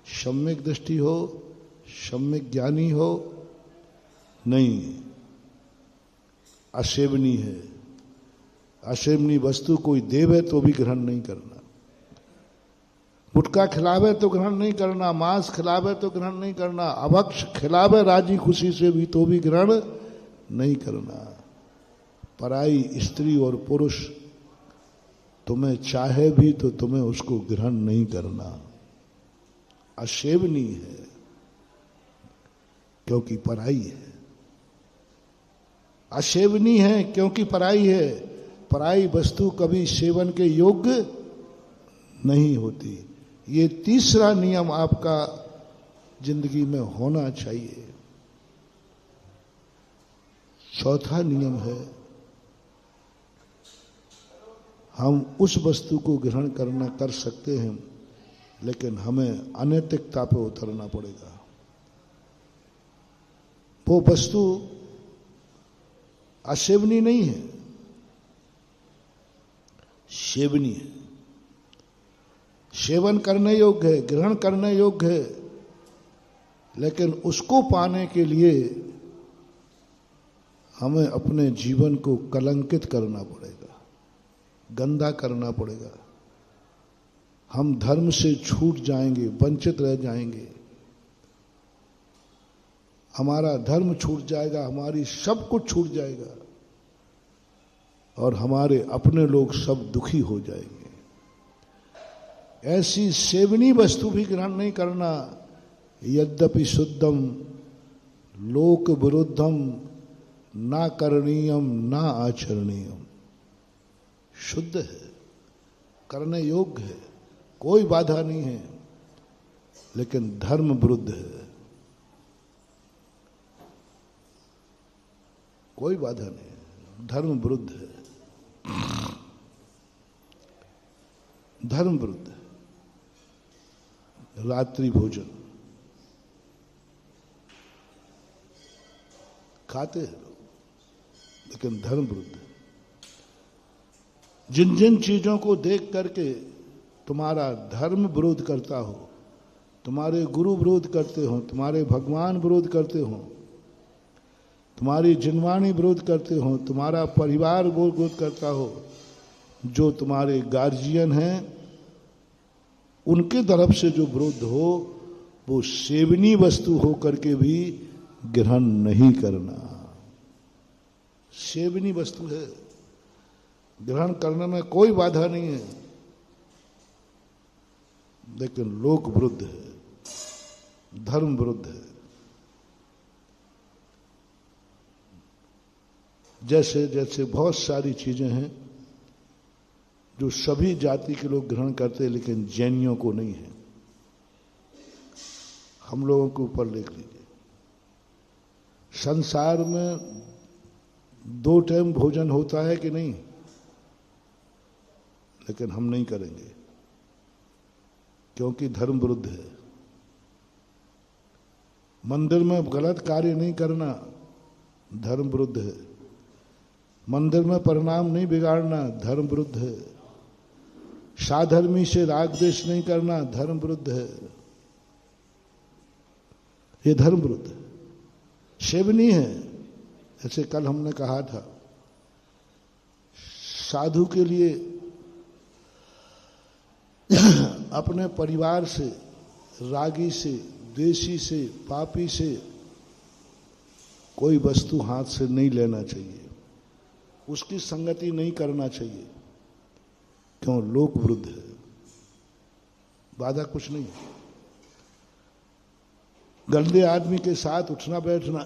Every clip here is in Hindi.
सम्यक दृष्टि हो, सम्यक ज्ञानी हो, नहीं, असेवनी है। असेवनी वस्तु कोई देवे तो भी ग्रहण नहीं करना, गुटखा खिलावे तो ग्रहण नहीं करना, मांस खिलावे तो ग्रहण नहीं करना, अभक्ष खिलावे राजी खुशी से भी तो भी ग्रहण नहीं करना। पराई स्त्री और पुरुष तुम्हें चाहे भी तो तुम्हें उसको ग्रहण नहीं करना। असेवनी है क्योंकि पराई है, असेवनी है क्योंकि पराई है। पराई वस्तु कभी सेवन के योग्य नहीं होती। ये तीसरा नियम आपका जिंदगी में होना चाहिए। चौथा नियम है, हम उस वस्तु को ग्रहण करना कर सकते हैं, लेकिन हमें अनैतिकता पर उतरना पड़ेगा। वो वस्तु असेवनी नहीं है, सेवनी है, सेवन करने योग्य है, ग्रहण करने योग्य है, लेकिन उसको पाने के लिए हमें अपने जीवन को कलंकित करना पड़ेगा, गंदा करना पड़ेगा। हम धर्म से छूट जाएंगे, वंचित रह जाएंगे, हमारा धर्म छूट जाएगा, हमारी सब कुछ छूट जाएगा और हमारे अपने लोग सब दुखी हो जाएंगे। ऐसी सेवनी वस्तु भी ग्रहण नहीं करना। यद्यपि शुद्धम लोक विरुद्धम ना करणीयम ना आचरणीयम। शुद्ध है, करने योग्य है, कोई बाधा नहीं है, लेकिन धर्म विरुद्ध है, कोई बाधा नहीं है, धर्म विरुद्ध है, धर्म विरुद्ध है। रात्रि भोजन खाते हैं लोग, लेकिन धर्म विरुद्ध है। जिन जिन चीजों को देख करके तुम्हारा धर्म विरोध करता हो, तुम्हारे गुरु विरोध करते हो, तुम्हारे भगवान विरोध करते हो, तुम्हारी जिनवाणी विरोध करते हो, तुम्हारा परिवार विरोध करता हो, जो तुम्हारे गार्जियन हैं उनके तरफ से जो विरोध हो, वो सेवनी वस्तु हो करके भी ग्रहण नहीं करना। सेवनी वस्तु है, ग्रहण करने में कोई बाधा नहीं है, लेकिन लोक विरुद्ध है, धर्म विरुद्ध है। जैसे जैसे बहुत सारी चीजें हैं जो सभी जाति के लोग ग्रहण करते हैं, लेकिन जैनियों को नहीं है। हम लोगों के ऊपर लिख लीजिए, संसार में 2 टाइम भोजन होता है कि नहीं, लेकिन हम नहीं करेंगे क्योंकि धर्म विरुद्ध है। मंदिर में गलत कार्य नहीं करना, धर्म विरुद्ध है। मंदिर में प्रणाम नहीं बिगाड़ना, धर्म विरुद्ध है। साधर्मी से राग द्वेष नहीं करना, धर्म विरुद्ध है। ये धर्म विरुद्ध है, सेवनी है। जैसे कल हमने कहा था, साधु के लिए अपने परिवार से, रागी से, द्वेषी से, पापी से कोई वस्तु हाथ से नहीं लेना चाहिए, उसकी संगति नहीं करना चाहिए। क्यों? लोक विरुद्ध है, बाधा कुछ नहीं। गंदे आदमी के साथ उठना बैठना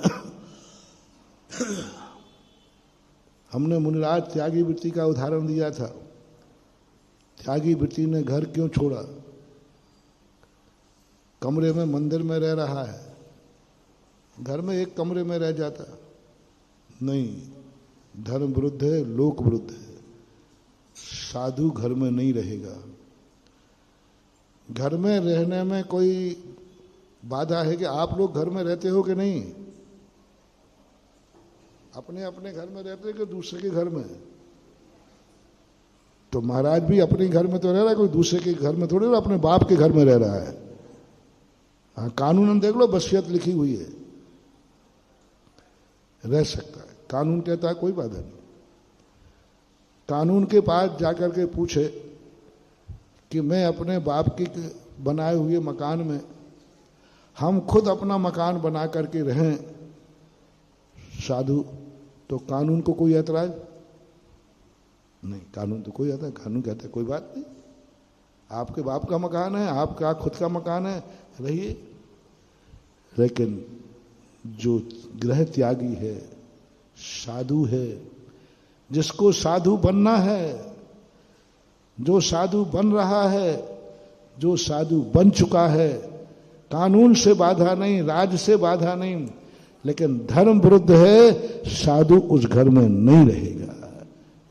हमने मुनिराज त्यागी वृत्ति का उदाहरण दिया था। त्यागी वृत्ति ने घर क्यों छोड़ा? कमरे में मंदिर में रह रहा है, घर में एक कमरे में रह जाता नहीं। धर्म विरुद्ध है, लोक विरुद्ध है। साधु घर में नहीं रहेगा। घर में रहने में कोई बाधा है कि आप लोग घर में रहते हो कि नहीं? अपने अपने घर में रहते हो कि दूसरे के घर में? तो महाराज भी अपने घर में तो रह रहा है, कोई दूसरे के घर में थोड़ी, अपने बाप के घर में रह रहा है। हाँ, कानून देख लो, वसीयत लिखी हुई है, रह सकता है। कानून कहता है कोई बाधा नहीं। कानून के पास जाकर के पूछे कि मैं अपने बाप की बनाए हुए मकान में, हम खुद अपना मकान बना करके रहें साधु, तो कानून को कोई ऐतराज नहीं। कानून तो कोई आता है, कानून कहता है कोई बात नहीं, आपके बाप का मकान है, आपका खुद का मकान है, रहिए। लेकिन जो गृह त्यागी है, साधु है, जिसको साधु बनना है, जो साधु बन रहा है, जो साधु बन चुका है, कानून से बाधा नहीं, राज से बाधा नहीं, लेकिन धर्म विरुद्ध है, साधु उस घर में नहीं रहेगा।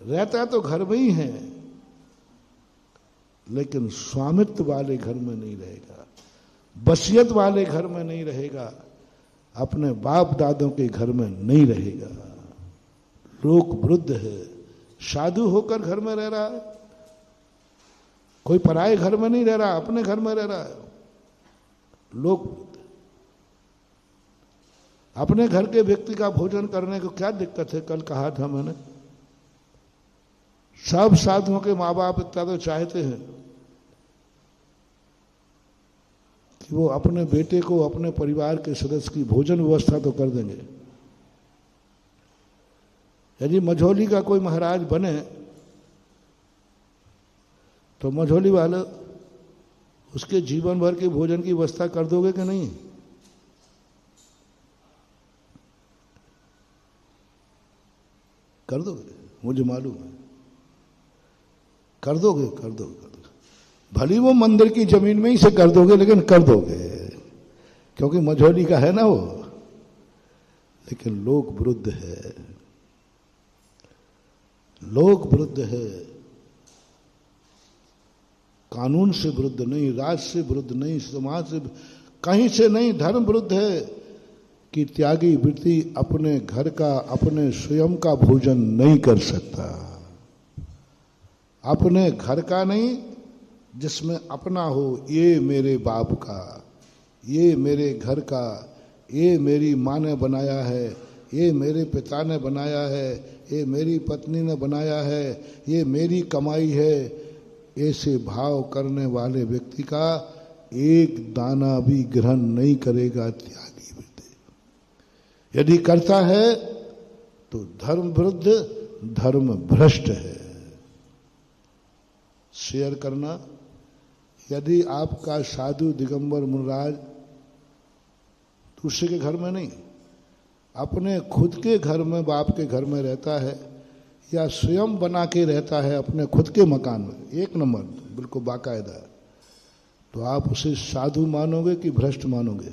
रहता तो घर में ही है, लेकिन स्वामित्व वाले घर में नहीं रहेगा, वसीयत वाले घर में नहीं रहेगा, अपने बाप दादों के घर में नहीं रहेगा। लोक विरुद्ध है। साधु होकर घर में रह रहा है, कोई पराये घर में नहीं रह रहा, अपने घर में रह रहा है। लोक अपने घर के व्यक्ति का भोजन करने को क्या दिक्कत है? कल कहा था मैंने, सब साधुओं के माँ बाप इतना तो चाहते हैं कि वो अपने बेटे को, अपने परिवार के सदस्य की भोजन व्यवस्था तो कर देंगे। यदि मझौली का कोई महाराज बने तो मझौली वाले उसके जीवन भर के भोजन की व्यवस्था कर दोगे कि नहीं? कर दोगे, मुझे मालूम है, कर दोगे, कर दोगे, कर दोगे। भली वो मंदिर की जमीन में ही से कर दोगे, लेकिन कर दोगे, क्योंकि मझौली का है ना वो। लेकिन लोक विरुद्ध है, लोक विरुद्ध है, कानून से विरुद्ध नहीं, राज से विरुद्ध नहीं, समाज से कहीं से नहीं, धर्म विरुद्ध है कि त्यागी व्यक्ति अपने घर का, अपने स्वयं का भोजन नहीं कर सकता। अपने घर का नहीं, जिसमें अपना हो, ये मेरे बाप का, ये मेरे घर का, ये मेरी माँ ने बनाया है, ये मेरे पिता ने बनाया है, ये मेरी पत्नी ने बनाया है, ये मेरी कमाई है, ऐसे भाव करने वाले व्यक्ति का एक दाना भी ग्रहण नहीं करेगा त्यागी व्यक्ति। यदि करता है तो धर्म विरुद्ध, धर्म भ्रष्ट है। शेयर करना, यदि आपका साधु दिगंबर मुनिराज दूसरे के घर में नहीं, अपने खुद के घर में, बाप के घर में रहता है, या स्वयं बना के रहता है अपने खुद के मकान में, एक नंबर बिल्कुल बाकायदा, तो आप उसे साधु मानोगे कि भ्रष्ट मानोगे?